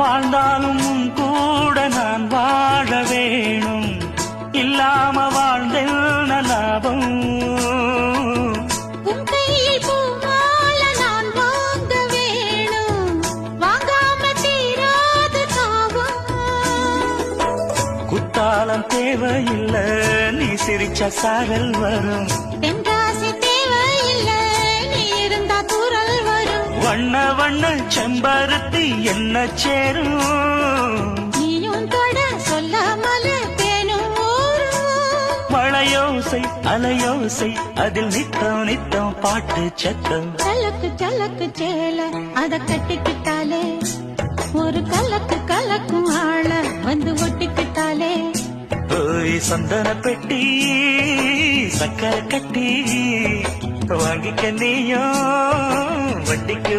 வாழ்ந்தாலும் உன் கூட நான் வாழ வேணும், இல்லாம வாழ்ந்தென்ன லாபம். உன் கையில் பூமால நான் வாங்க வேணும், வாங்காம தீராது தாவம். குத்தாலம் தேவையில்லை, நீ சிரிச்ச சாரல் வரும். தென்காசி தேவையில்லை, நீ இருந்தா தூரல் வரும். வண்ண வண்ண செம்பருத்தி என்ன சேரும், நீயும் தொட சொல்லாமல தேனும் ஊரும். மழையோசை அலையோசை அதில் நித்தம் நித்தம் பாட்டு சத்தம். சலக்கு சலக்கு சேல அத கட்டிக்கிட்டாலே, ஒரு கலக்கு கலக்கும் ஆள வந்து ஒட்டிக்கிட்டாலே. ஓய் சந்தன பெட்டி சக்கரை கட்டி வாங்கிக்க நீயும் வட்டிக்கு